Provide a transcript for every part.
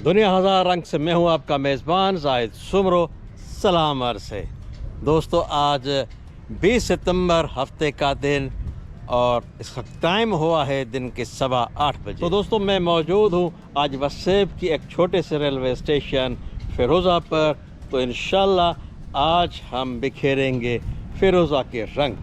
दुनिया हज़ार रंग से मैं हूं आपका मेज़बान जाहिद सुमरो। सलाम अर्ज़ है दोस्तों। आज 20 सितंबर हफ्ते का दिन और इसका टाइम हुआ है दिन के 8:15 बजे। तो दोस्तों मैं मौजूद हूं आज वसेब की एक छोटे से रेलवे स्टेशन फ़िरोज़ा पर। तो इंशाल्लाह आज हम बिखेरेंगे फ़िरोज़ा के रंग।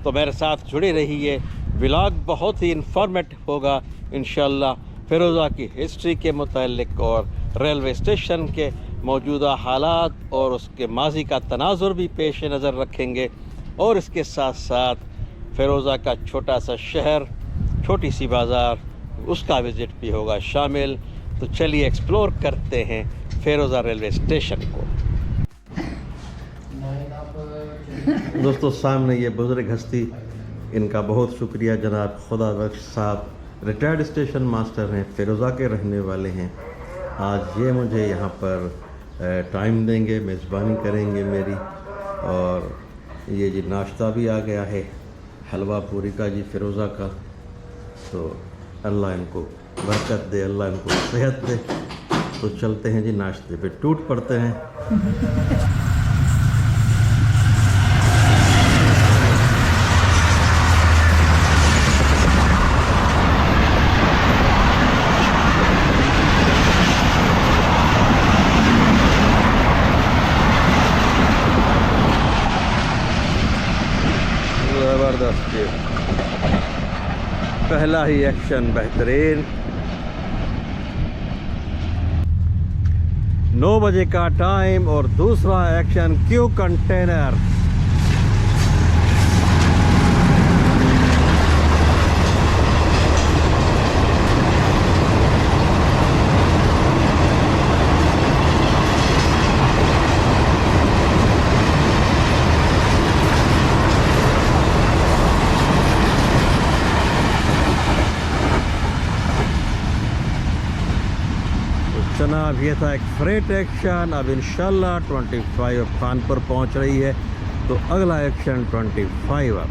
तो मेरे साथ जुड़े रहिए, व्लॉग बहुत ही इंफॉर्मेटिव होगा इंशाल्लाह। फ़िरोज़ा की हिस्ट्री के मुतालिक और रेलवे स्टेशन के मौजूदा हालात और उसके माजी का तनाजुर भी पेश नज़र रखेंगे और इसके साथ साथ फ़िरोज़ा का छोटा सा शहर, छोटी सी बाज़ार, उसका विज़िट भी होगा शामिल। तो चलिए एक्सप्लोर करते हैं फ़िरोज़ा रेलवे स्टेशन को। दोस्तों सामने ये बुज़ुर्ग हस्ती, इनका बहुत शुक्रिया जनाब खुदा बख्श साहब, रिटायर्ड स्टेशन मास्टर हैं, फ़िरोज़ा के रहने वाले हैं। आज ये मुझे यहाँ पर टाइम देंगे, मेज़बानी करेंगे मेरी। और ये जी नाश्ता भी आ गया है, हलवा पूरी का जी फ़िरोज़ा का। तो अल्लाह इनको बरकत दे, अल्लाह इनको सेहत दे। तो चलते हैं जी नाश्ते पे, टूट पड़ते हैं। ज़बरदस्त जी, पहला ही एक्शन बेहतरीन। 9 बजे का टाइम और दूसरा एक्शन क्यू कंटेनर। जनाब ये था एक फ्रेट एक्शन। अब इंशाल्लाह 25 खानपुर पहुंच रही है। तो अगला एक्शन 25 अब।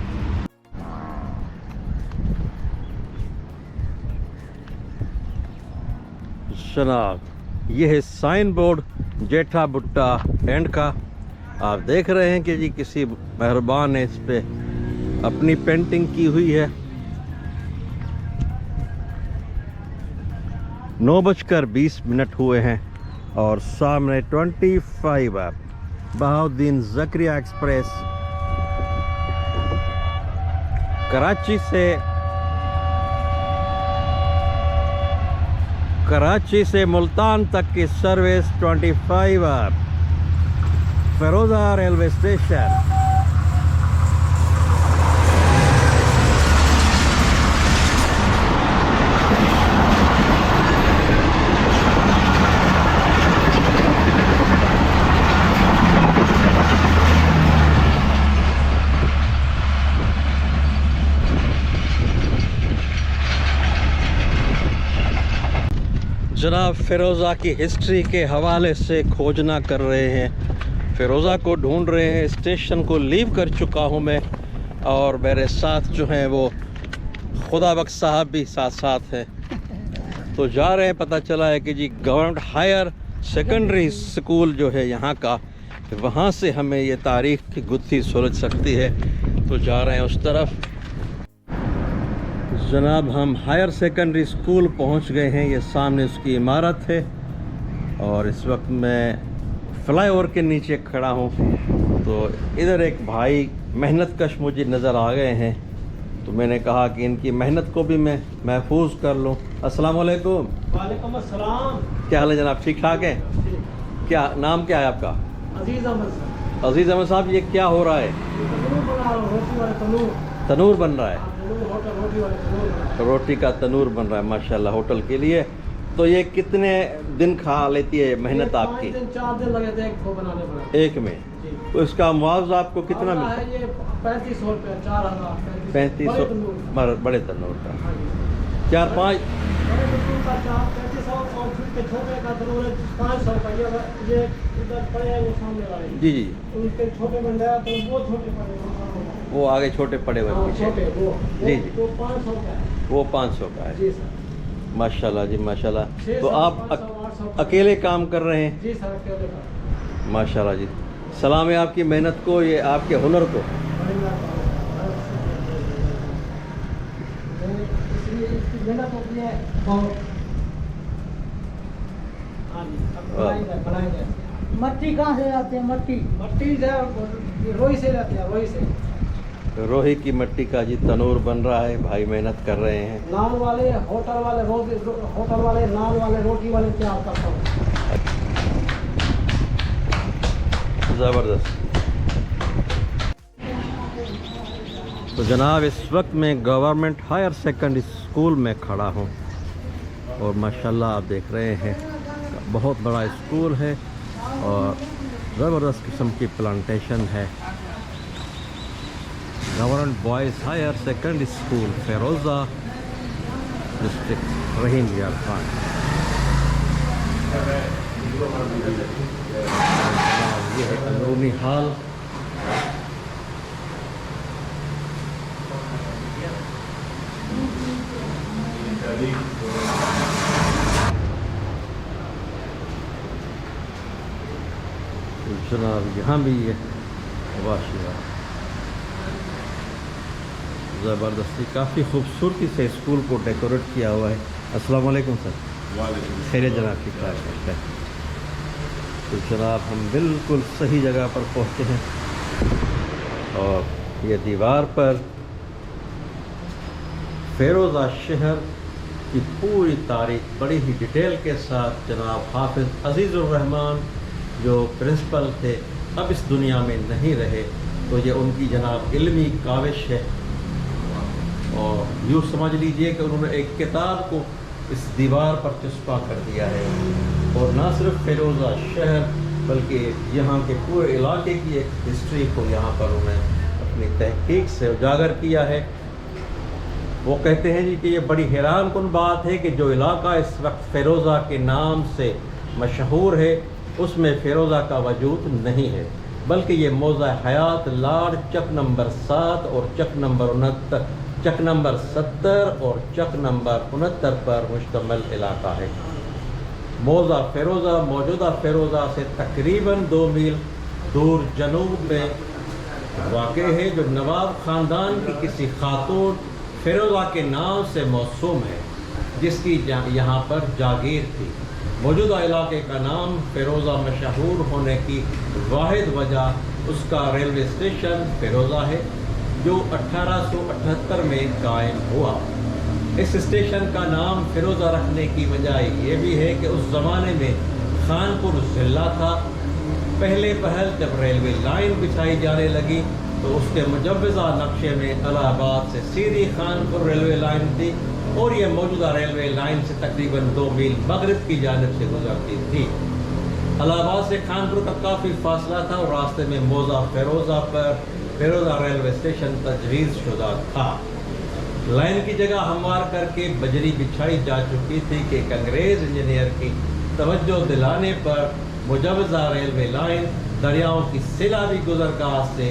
जनाब ये है साइन बोर्ड जेठा भुट्टा एंड का। आप देख रहे हैं कि जी किसी मेहरबान ने इस पे अपनी पेंटिंग की हुई है। 9:20 हुए हैं और सामने 25 अब बहाउद्दीन ज़करिया एक्सप्रेस कराची से मुल्तान तक की सर्विस 25 अब फ़िरोज़ा रेलवे स्टेशन। जनाब फ़िरोज़ा की हिस्ट्री के हवाले से खोजना कर रहे हैं, फ़िरोज़ा को ढूंढ रहे हैं। स्टेशन को लीव कर चुका हूं मैं और मेरे साथ जो हैं वो खुदा बख्श साहब भी साथ हैं। तो जा रहे हैं, पता चला है कि जी गवर्नमेंट हायर सेकेंडरी स्कूल जो है यहाँ का, वहाँ से हमें ये तारीख़ की गुत्थी सुलझ सकती है। तो जा रहे हैं उस तरफ। जनाब हम हायर सेकेंडरी स्कूल पहुंच गए हैं। ये सामने उसकी इमारत है और इस वक्त मैं फ्लाईओवर के नीचे खड़ा हूं। तो इधर एक भाई मेहनत कश मुझे नज़र आ गए हैं। तो मैंने कहा कि इनकी मेहनत को भी मैं महफूज कर लूं। अस्सलाम वालेकुम। वालेकुम अस्सलाम। क्या हाल है जनाब, ठीक ठाक है? क्या नाम क्या है आपका? अजीज़ अहमद। अजीज़ अहमद साहब, ये क्या हो रहा है? तनूर बन रहा है। रोटी का तनूर बन रहा है माशाल्लाह होटल के लिए। तो ये कितने दिन खा लेती है मेहनत आपकी? 4 दिन लगे थे एक को बनाने पर। एक में? तो इसका मुआवजा आपको कितना मिलता है? ये 3500 रुपये, 4000। 3500 बड़े तनूर का। 4-5 छोटे का तनूर 500 रुपये। ये इधर पड़े हैं वो सामने वाले। जी जी, उनके छोटे बन रहा है तो वो छोटे पड़े, वो आगे छोटे पड़े हुए पीछे। छोटे वो जी जी, वो 500 का है। वो 500 का है। जी सर। माशाल्लाह जी माशाल्लाह। तो आप 500 अकेले काम कर रहे हैं? जी सर, अकेले का। माशाल्लाह जी, सलाम है आपकी मेहनत को, ये आपके हुनर को। इसलिए इसकी मेहनत होती है बहुत। हाँ जी, अब बनाएंगे। मट्टी कहाँ से लाते हैं? मट्टी जो रोई से लाते हैं, रोई से। रोही की मिट्टी का जी तनूर बन रहा है, भाई मेहनत कर रहे हैं। नान वाले, होटल वाले, होटल वाले, नान वाले, रोटी वाले तैयार करता हूँ। ज़बरदस्त। तो जनाब, इस वक्त मैं गवर्नमेंट हायर सेकेंडरी स्कूल में खड़ा हूँ और माशाल्लाह आप देख रहे हैं बहुत बड़ा स्कूल है और ज़बरदस्त किस्म की प्लांटेशन है। Government boys higher secondary school Feroza, district Rahim Yar Khan. ये है अंदरूनी हाल। जनाब यहाँ भी ये वाशिया ज़बरदस्ती काफ़ी खूबसूरती से स्कूल को डेकोरेट किया हुआ है। अस्सलाम वालेकुम सर। खैरियत जनाब, ठीक ठाक है। तो जनाब हम बिल्कुल सही जगह पर पहुँचे हैं और ये दीवार पर फेरोज़ा शहर की पूरी तारीख बड़ी ही डिटेल के साथ जनाब हाफिज़ अज़ीज़ुर रहमान जो प्रिंसिपल थे, अब इस दुनिया में नहीं रहे, तो ये उनकी जनाब इल्मी काविश है। और यूँ समझ लीजिए कि उन्होंने एक किताब को इस दीवार पर चस्पा कर दिया है और ना सिर्फ फेरोज़ा शहर बल्कि यहाँ के पूरे इलाके की एक हिस्ट्री को यहाँ पर उन्हें अपनी तहकीक से उजागर किया है। वो कहते हैं जी कि ये बड़ी हैरान कुन बात है कि जो इलाका इस वक्त फेरोज़ा के नाम से मशहूर है उसमें फेरोज़ा का वजूद नहीं है, बल्कि ये मौज़ा हयात लाड चक नंबर 7 और चक नंबर 70 और चक नंबर 69 पर मुश्तमिल इलाका है। मौज़ा फेरोज़ा मौजूदा फेरोज़ा से तकरीबन 2 मील दूर जनूब में वाक़ है, जो नवाब ख़ानदान की किसी खातून फेरोज़ा के नाम से मौसूम है, जिसकी यहाँ पर जागीर थी। मौजूदा इलाके का नाम फेरोज़ा मशहूर होने की वाहिद वजह उसका रेलवे स्टेशन फेरोज़ा है, जो 1878 में कायम हुआ। इस स्टेशन का नाम फेरोज़ा रखने की वजह ये भी है कि उस ज़माने में खानपुर ज़िला था। पहले पहल जब रेलवे लाइन बिछाई जाने लगी तो उसके मुजव्वज़ा नक्शे में इलाहाबाद से सीधी खानपुर रेलवे लाइन थी और ये मौजूदा रेलवे लाइन से तकरीबन 2 मील मगरिब की जानिब से गुजरती थी। इलाहाबाद से खानपुर का काफ़ी फासला था और रास्ते में मौज़ा फेरोज़ा पर फेरोज़ा रेलवे स्टेशन तजवीज़ शुदा था। लाइन की जगह हमवार करके बजरी बिछाई जा चुकी थी कि एक अंग्रेज़ इंजीनियर की तवज्जो दिलाने पर मुजव्वज़ा रेलवे लाइन दरियाओं की सैलाबी गुजरगाह से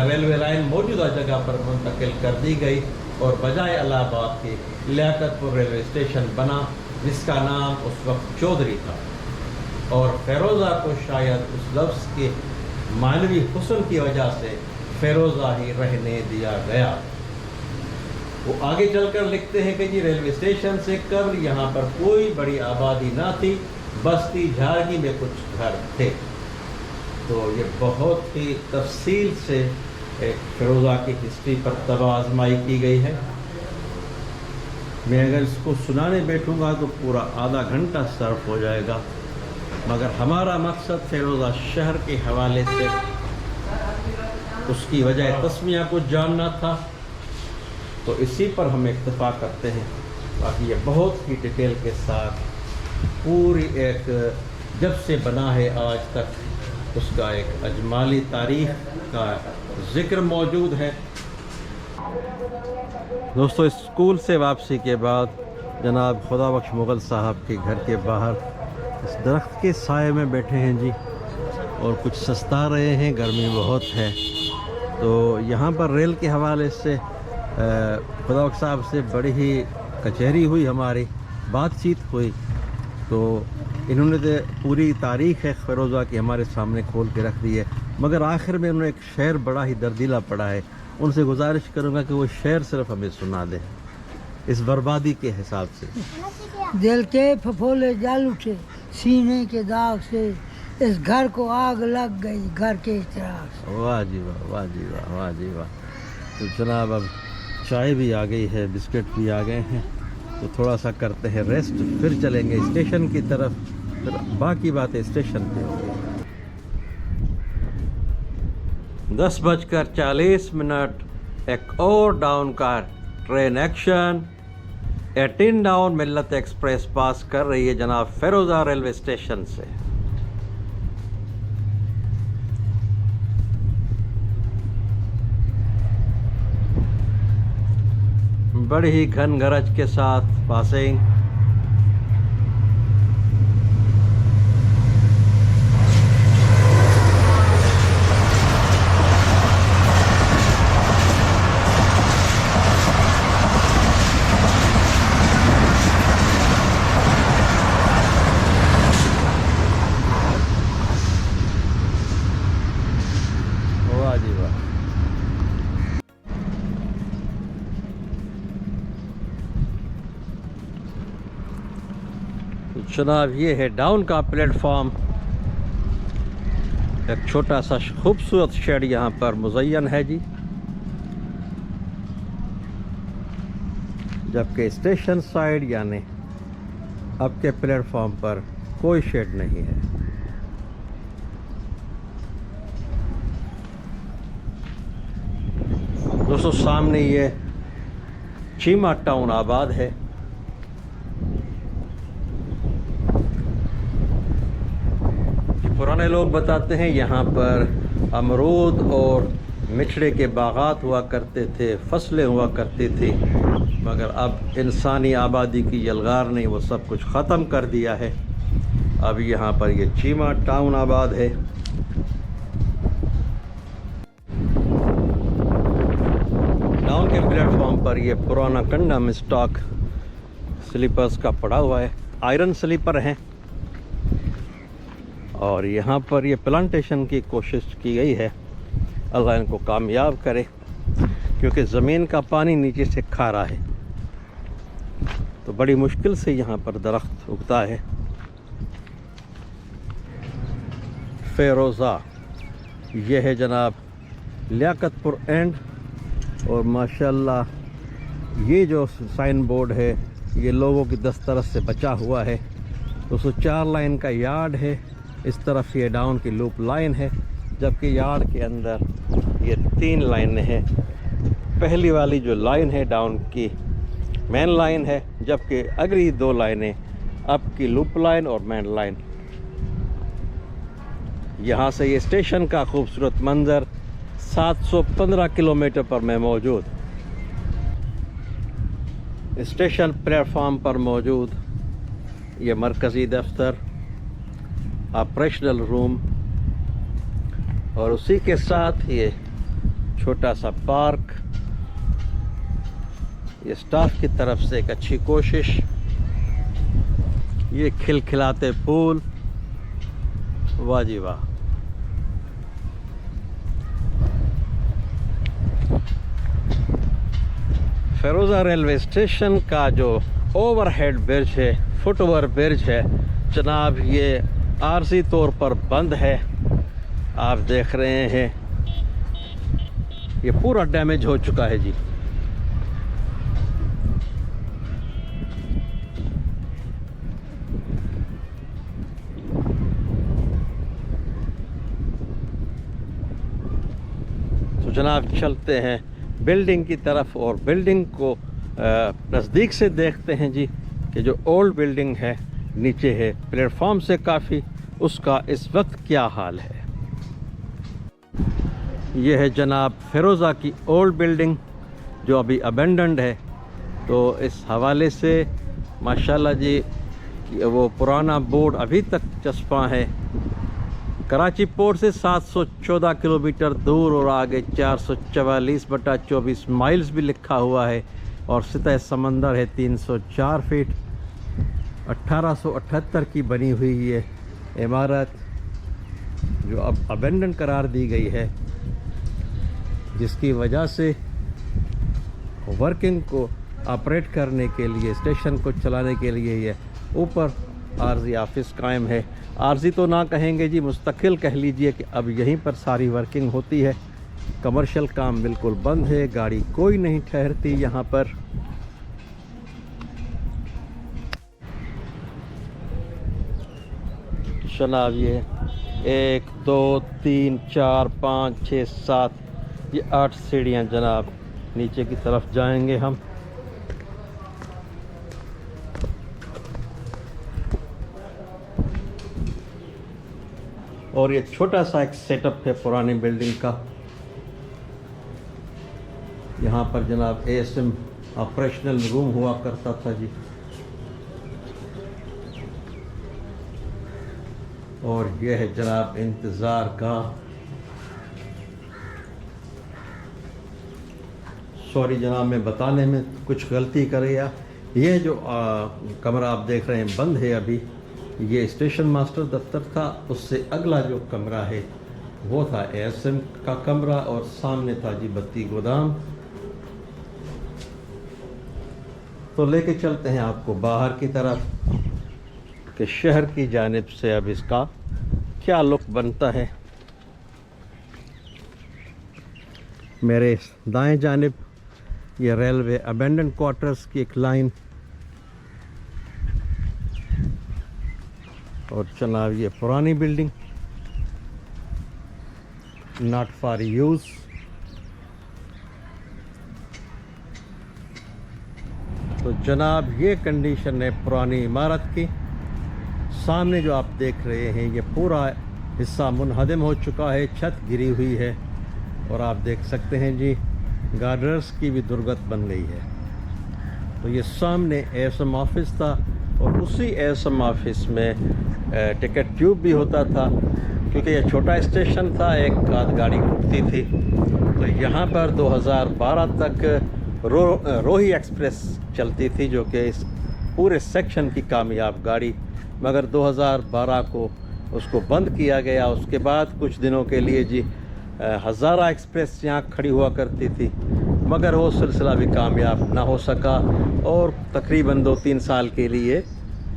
रेलवे लाइन मौजूदा जगह पर मुंतकिल कर दी गई और बजाय इलाहाबाद के लियाकतपुर रेलवे स्टेशन बना, जिसका नाम उस वक्त चौधरी था। और फेरोज़ा को शायद उस लफ्ज़ के मानवी हुस्न की वजह से फेरोज़ा ही रहने दिया गया। वो आगे चलकर लिखते हैं कि जी रेलवे स्टेशन से कब्ल यहाँ पर कोई बड़ी आबादी ना थी, बस्ती झारगी में कुछ घर थे। तो ये बहुत ही तफसील से एक फेरोज़ा की हिस्ट्री पर तबाह आजमाई की गई है। मैं अगर इसको सुनाने बैठूँगा तो पूरा आधा घंटा सर्फ हो जाएगा, मगर हमारा मकसद फेरोज़ा शहर के हवाले से उसकी वजह तस्मिया को जानना था, तो इसी पर हम इक्तफ़ा करते हैं। बाकी ये बहुत ही डिटेल के साथ पूरी एक जब से बना है आज तक उसका एक अजमाली तारीख़ का ज़िक्र मौजूद है। दोस्तों, स्कूल से वापसी के बाद जनाब खुदा बख्श मुग़ल साहब के घर के बाहर इस दरख्त के साए में बैठे हैं जी, और कुछ सस्ता रहे हैं, गर्मी बहुत है। तो यहाँ पर रेल के हवाले से खुदा बख्श साहब से बड़ी ही कचहरी हुई, हमारी बातचीत हुई। तो इन्होंने तो पूरी तारीख़ है फ़िरोज़ा की हमारे सामने खोल के रख दी है, मगर आखिर में उन्होंने एक शेर बड़ा ही दर्दीला पड़ा है। उनसे गुजारिश करूँगा कि वो शेर सिर्फ हमें सुना दें इस बर्बादी के हिसाब से। दिल के फफोले जल उठे सीने के दाग से, इस घर को आग लग गई घर के चिराग से। वाह जी वाह, वाह जी वाह, वाह जी वाह। तो जनाब अब चाय भी आ गई है, बिस्किट भी आ गए हैं, तो थोड़ा सा करते हैं रेस्ट, फिर चलेंगे स्टेशन की तरफ, फिर बाकी बातें स्टेशन पे होंगी। 10:40 एक और डाउन का ट्रेन एक्शन 18 डाउन मिल्लत एक्सप्रेस पास कर रही है जनाब फ़िरोज़ा रेलवे स्टेशन से। बड़ी ही घन गरज के साथ पासिंग। वाह जी वाह। जनाब ये है डाउन का प्लेटफॉर्म। एक छोटा सा खूबसूरत शेड यहाँ पर मुज़य्यन है जी, जबकि स्टेशन साइड यानी अब के प्लेटफॉर्म पर कोई शेड नहीं है। दोस्तों सामने ये चीमा टाउन आबाद है। पुराने लोग बताते हैं यहाँ पर अमरूद और मिचड़े के बागात हुआ करते थे, फसलें हुआ करती थी, मगर अब इंसानी आबादी की यलगार ने वो सब कुछ ख़त्म कर दिया है। अब यहाँ पर ये चीमा टाउन आबाद है। डाउन के प्लेटफॉर्म पर ये पुराना कंडम स्टॉक स्लीपर्स का पड़ा हुआ है, आयरन स्लीपर हैं। और यहाँ पर ये प्लांटेशन की कोशिश की गई है, अल्लाह इनको कामयाब करे, क्योंकि ज़मीन का पानी नीचे से खारा है, तो बड़ी मुश्किल से यहाँ पर दरख्त उगता है। फ़िरोज़ा ये है जनाब लियाकतपुर एंड, और माशाल्लाह ये जो साइन बोर्ड है ये लोगों की दस्तरस से बचा हुआ है। 204 लाइन का यार्ड है, इस तरफ ये डाउन की लूप लाइन है, जबकि यार्ड के अंदर ये 3 लाइनें हैं। पहली वाली जो लाइन है डाउन की मेन लाइन है, जबकि अगली 2 लाइनें अप की लूप लाइन और मेन लाइन। यहाँ से ये स्टेशन का खूबसूरत मंजर 715 किलोमीटर पर में मौजूद। स्टेशन प्लेटफॉर्म पर मौजूद ये मरकज़ी दफ्तर, ऑपरेशनल रूम, और उसी के साथ ये छोटा सा पार्क। ये स्टाफ की तरफ से एक अच्छी कोशिश। ये खिलखिलाते फूल, वाह जी वाह। फ़िरोज़ा रेलवे स्टेशन का जो ओवरहेड ब्रिज है, फुटओवर ब्रिज है जनाब, ये आर्जी तौर पर बंद है। आप देख रहे हैं ये पूरा डैमेज हो चुका है जी। तो जनाब चलते हैं बिल्डिंग की तरफ, और बिल्डिंग को नज़दीक से देखते हैं जी कि जो ओल्ड बिल्डिंग है नीचे है प्लेटफॉर्म से काफ़ी, उसका इस वक्त क्या हाल है। ये है जनाब फ़िरोज़ा की ओल्ड बिल्डिंग जो अभी अबेंडन्ड है। तो इस हवाले से माशाल्लाह जी वो पुराना बोर्ड अभी तक चस्पा है। कराची पोर्ट से 714 किलोमीटर दूर और आगे 444/24 माइल्स भी लिखा हुआ है, और सतह समंदर है 304 फीट। 1878 की बनी हुई ये इमारत जो अब अबेंडन करार दी गई है, जिसकी वजह से वर्किंग को ऑपरेट करने के लिए, स्टेशन को चलाने के लिए ये ऊपर आर्जी ऑफिस कायम है। आर्जी तो ना कहेंगे जी, मुस्तकिल कह लीजिए कि अब यहीं पर सारी वर्किंग होती है। कमर्शियल काम बिल्कुल बंद है, गाड़ी कोई नहीं ठहरती यहाँ पर। जनाब ये 1 2 3 4 5 6 7 ये 8 सीढ़ियाँ जनाब नीचे की तरफ जाएंगे हम। और ये छोटा सा एक सेटअप है पुरानी बिल्डिंग का। यहाँ पर जनाब एएसएम ऑपरेशनल रूम हुआ करता था जी। और यह है जनाब इंतज़ार का। सॉरी जनाब, मैं बताने में कुछ गलती कर गया। यह जो कमरा आप देख रहे हैं बंद है अभी। ये स्टेशन मास्टर दफ्तर था, उससे अगला जो कमरा है वो था एएसएम का कमरा, और सामने था जी बत्ती गोदाम। तो लेके चलते हैं आपको बाहर की तरफ कि शहर की जानिब से अब इसका क्या लुक बनता है। मेरे दाएं जानिब ये रेलवे अबेंडन क्वार्टर्स की एक लाइन, और जनाब ये पुरानी बिल्डिंग नॉट फॉर यूज़। तो जनाब ये कंडीशन है पुरानी इमारत की। सामने जो आप देख रहे हैं ये पूरा हिस्सा मुनहदम हो चुका है, छत गिरी हुई है, और आप देख सकते हैं जी गार्डर्स की भी दुर्गत बन गई है। तो ये सामने एएसएम ऑफिस था, और उसी एएसएम ऑफिस में टिकट ट्यूब भी होता था, क्योंकि ये छोटा स्टेशन था, एक आध गाड़ी रुकती थी। तो यहाँ पर 2012 तक रोही एक्सप्रेस चलती थी, जो कि इस पूरे सेक्शन की कामयाब गाड़ी, मगर 2012 को उसको बंद किया गया। उसके बाद कुछ दिनों के लिए जी हज़ारा एक्सप्रेस यहाँ खड़ी हुआ करती थी, मगर वो सिलसिला भी कामयाब ना हो सका, और तकरीबन 2-3 साल के लिए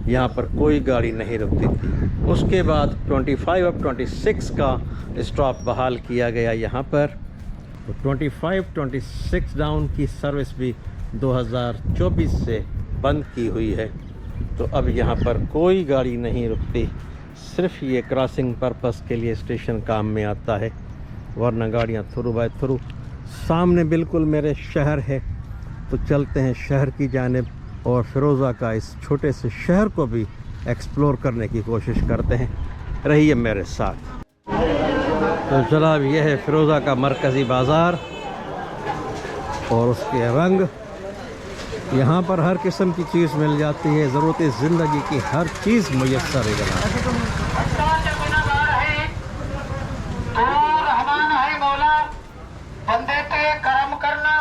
यहाँ पर कोई गाड़ी नहीं रुकती थी। उसके बाद 25 और 26 का स्टॉप बहाल किया गया यहाँ पर। तो 25-26 डाउन की सर्विस भी 2024 से बंद की हुई है। तो अब यहाँ पर कोई गाड़ी नहीं रुकती, सिर्फ ये क्रॉसिंग पर्पस के लिए स्टेशन काम में आता है, वरना गाड़ियाँ थ्रू बाय थ्रू। सामने बिल्कुल मेरे शहर है, तो चलते हैं शहर की जानिब, और फ़िरोज़ा का इस छोटे से शहर को भी एक्सप्लोर करने की कोशिश करते हैं। रहिए मेरे साथ। तो जनाब ये है फ़िरोज़ा का मरकज़ी बाज़ार, और उसके रंग। यहाँ पर हर किस्म की चीज़ मिल जाती है, ज़रूरत ज़िंदगी की हर चीज़ मुयस्सर है जनाब। बंदे पे करम करना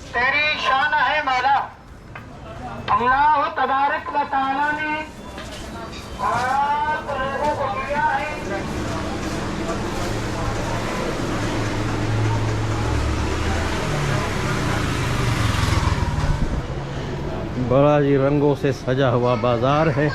तेरी शान है मौला। अल्लाह तबारक व तआला ने लोगों को दिया है। बड़ा जी रंगों से सजा हुआ बाज़ार है।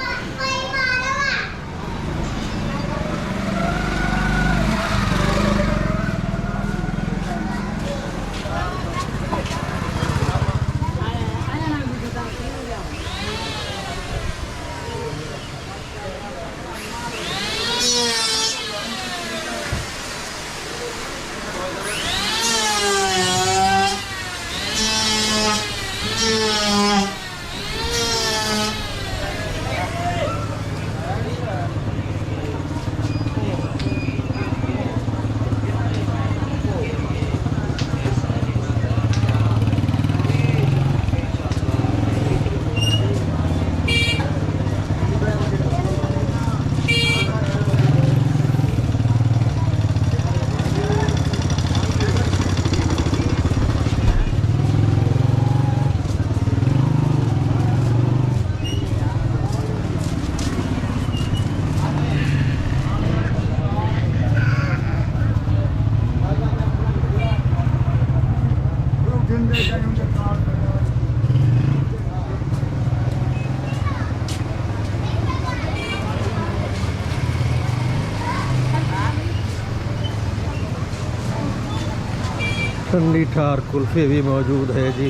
ठंडी ठार कुल्फ़ी भी मौजूद है जी।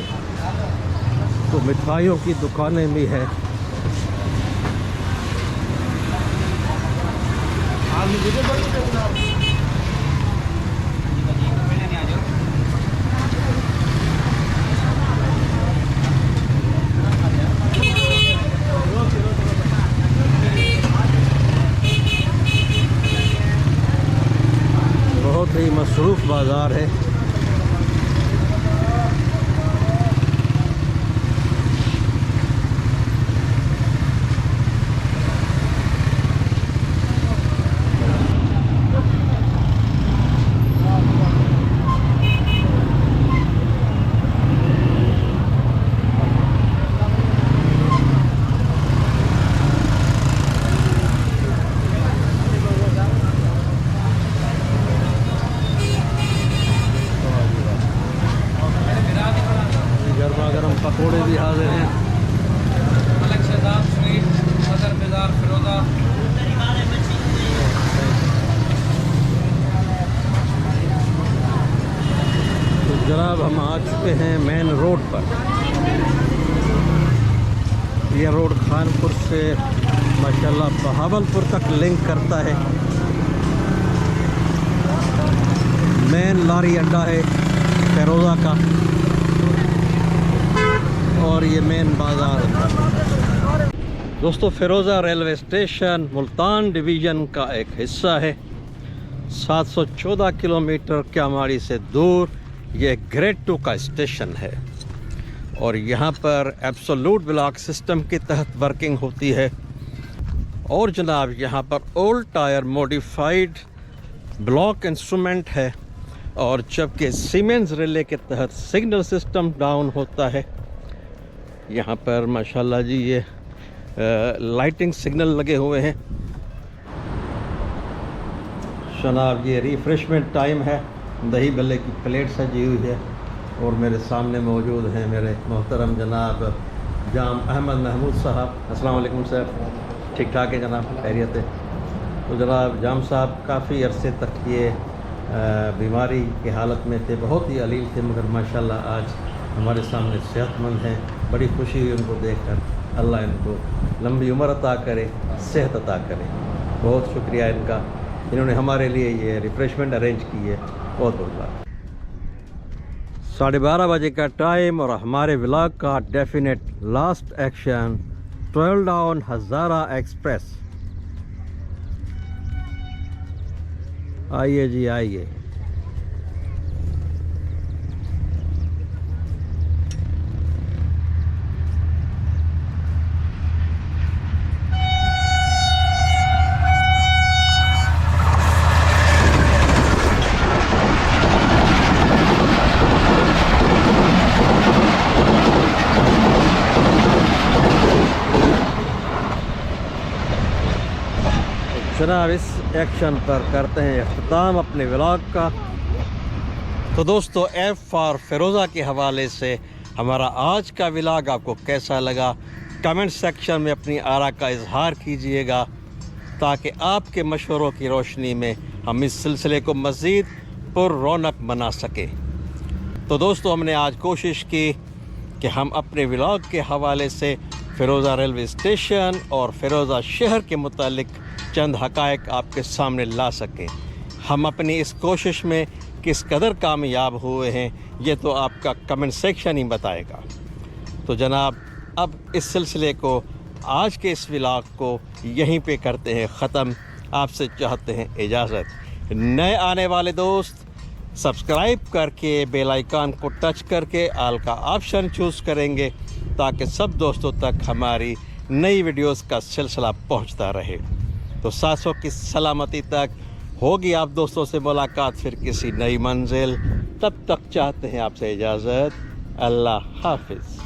तो मिठाइयों की दुकानें भी हैं। बहुत ही मसरूफ़ बाज़ार है। गर्मा गर्म पकोड़े भी हाजिर हैं। मलक शहजाद स्वीट, सदर बाजार, फिरोजा। तो जनाब हम आ चुके हैं मेन रोड पर। यह रोड खानपुर से माशाल्लाह बहावलपुर तक लिंक करता है। मेन लारी अड्डा है फिरोज़ा का और ये मेन बाज़ार है। दोस्तों फिरोज़ा रेलवे स्टेशन मुल्तान डिवीज़न का एक हिस्सा है। 714 किलोमीटर क्यामाड़ी से दूर ये ग्रेड 2 का स्टेशन है और यहाँ पर एब्सोल्यूट ब्लॉक सिस्टम के तहत वर्किंग होती है। और जनाब यहाँ पर old tyre modified block instrument है और जबकि सीमेंस रिले के तहत सिग्नल सिस्टम डाउन होता है। यहाँ पर माशाल्लाह जी ये लाइटिंग सिग्नल लगे हुए हैं। जनाब ये रिफ्रेशमेंट टाइम है। दही भल्ले की प्लेट सजी हुई है और मेरे सामने मौजूद हैं मेरे मोहतरम जनाब जाम अहमद महमूद साहब। अस्सलाम वालेकुम सर। ठीक ठाक है जनाब, खैरियत है। तो जनाब जाम साहब काफ़ी अरसे तक ये बीमारी की हालत में थे, बहुत ही अलील थे, मगर माशाल्लाह आज हमारे सामने सेहतमंद हैं। बड़ी खुशी हुई उनको देखकर। अल्लाह इनको लंबी उम्र अता करे, सेहत अता करे। बहुत शुक्रिया इनका, इन्होंने हमारे लिए ये रिफ्रेशमेंट अरेंज की है। बहुत बहुत बात। 12:30 बजे का टाइम और हमारे व्लॉग का डेफिनेट लास्ट एक्शन 12 डाउन हज़ारा एक्सप्रेस। आइए जी आइए। जनाब इस एक्शन पर करते हैं अख्ताम अपने व्लॉग का। तो दोस्तों एफ फॉर फिरोज़ा के हवाले से हमारा आज का व्लॉग आपको कैसा लगा कमेंट सेक्शन में अपनी आरा का इजहार कीजिएगा ताकि आपके मशवरों की रोशनी में हम इस सिलसिले को मज़ीद पुर-रौनक बना सकें। तो दोस्तों हमने आज कोशिश की कि हम अपने व्लॉग के हवाले से फिरोज़ा रेलवे स्टेशन और फिरोज़ा शहर के मुतालिक चंद हक़ाइक़ आपके सामने ला सकें। हम अपनी इस कोशिश में किस कदर कामयाब हुए हैं ये तो आपका कमेंट सेक्शन ही बताएगा। तो जनाब अब इस सिलसिले को आज के इस व्लॉग को यहीं पे करते हैं ख़त्म। आपसे चाहते हैं इजाज़त। नए आने वाले दोस्त सब्सक्राइब करके बेल आइकन को टच करके आल का ऑप्शन चूज़ करेंगे ताकि सब दोस्तों तक हमारी नई वीडियोस का सिलसिला पहुंचता रहे। तो सांसों की सलामती तक होगी आप दोस्तों से मुलाकात फिर किसी नई मंजिल। तब तक चाहते हैं आपसे इजाज़त। अल्लाह हाफिज़।